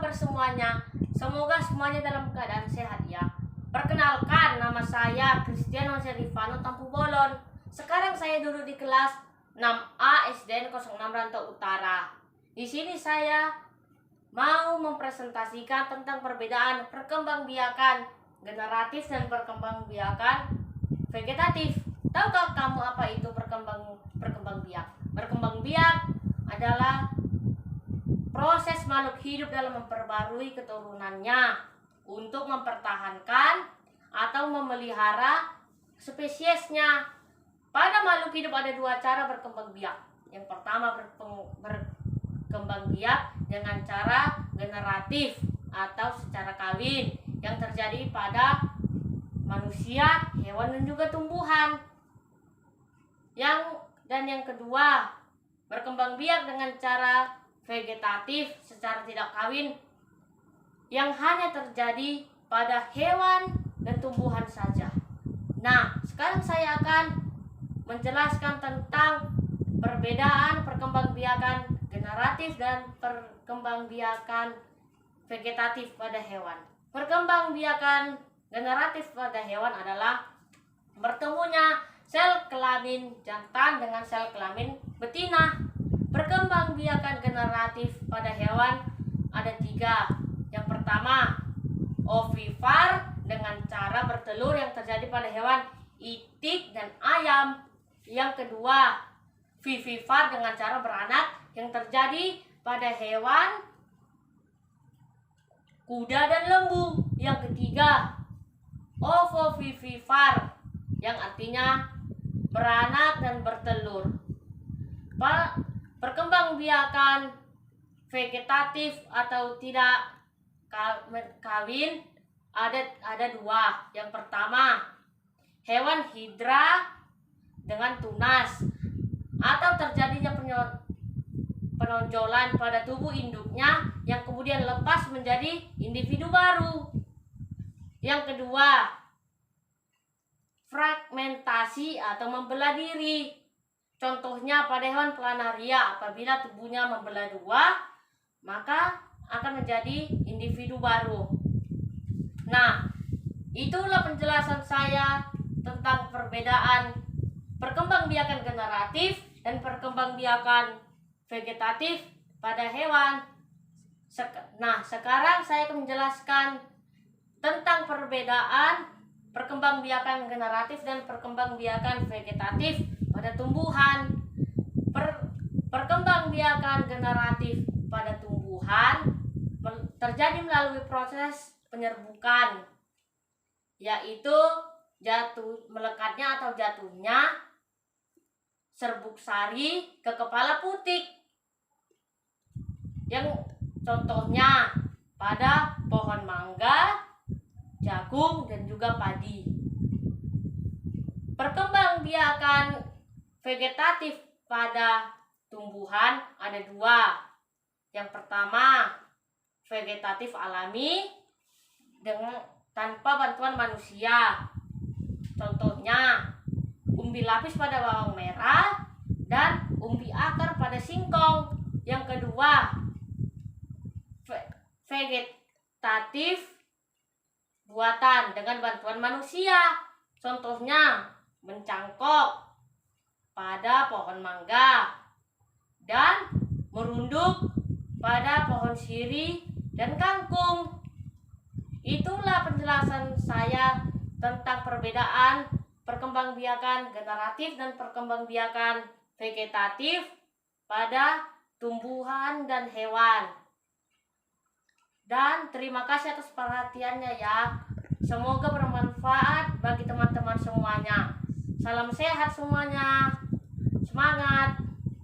kabar semuanya? Semoga semuanya dalam keadaan sehat ya. Perkenalkan, nama saya Kristiano Serifano Tampu Bolon. Sekarang saya duduk di kelas 6A SDN 06 Rantau Utara. Di sini saya mau mempresentasikan tentang perbedaan perkembangbiakan generatif dan perkembangbiakan vegetatif. Tahukah kamu apa itu perkembangbiak? Perkembangbiak adalah proses makhluk hidup dalam memperbarui keturunannya untuk mempertahankan atau memelihara spesiesnya. Pada makhluk hidup ada dua cara berkembang biak. Yang pertama berkembang biak dengan cara generatif atau secara kawin yang terjadi pada manusia, hewan dan juga tumbuhan. Yang kedua berkembang biak dengan cara vegetatif secara tidak kawin yang hanya terjadi pada hewan dan tumbuhan saja. Nah, sekarang saya akan menjelaskan tentang perbedaan perkembangbiakan generatif dan perkembangbiakan vegetatif pada hewan. Perkembangbiakan generatif pada hewan adalah bertemunya sel kelamin jantan dengan sel kelamin betina. Perkembangbiakan generatif pada hewan ada tiga. Yang pertama, ovipar dengan cara bertelur yang terjadi pada hewan itik dan ayam. Yang kedua, vivipar dengan cara beranak yang terjadi pada hewan kuda dan lembu. Yang ketiga, ovovivipar yang artinya beranak dan bertelur. Perkembangbiakan vegetatif atau tidak kawin ada dua. Yang pertama, hewan hidra dengan tunas atau terjadinya penonjolan pada tubuh induknya yang kemudian lepas menjadi individu baru. Yang kedua, fragmentasi atau membelah diri. Contohnya pada hewan planaria, apabila tubuhnya membelah dua, maka akan menjadi individu baru. Nah, itulah penjelasan saya tentang perbedaan perkembangbiakan generatif dan perkembangbiakan vegetatif pada hewan. Nah, sekarang saya akan menjelaskan tentang perbedaan perkembangbiakan generatif dan perkembangbiakan vegetatif pada tumbuhan. Perkembangbiakan generatif pada tumbuhan terjadi melalui proses penyerbukan, yaitu melekatnya atau jatuhnya serbuk sari ke kepala putik. Yang contohnya pada pohon mangga, jagung dan juga padi. Perkembangbiakan vegetatif pada tumbuhan ada dua. Yang pertama, vegetatif alami dengan tanpa bantuan manusia. Contohnya, umbi lapis pada bawang merah dan umbi akar pada singkong. Yang kedua, vegetatif buatan dengan bantuan manusia. Contohnya, mencangkok pada pohon mangga dan merunduk pada pohon sirih dan kangkung. Itulah penjelasan saya tentang perbedaan perkembangbiakan generatif dan perkembangbiakan vegetatif pada tumbuhan dan hewan. Dan terima kasih atas perhatiannya ya. Semoga bermanfaat bagi teman-teman semuanya. Salam sehat semuanya. Semangat.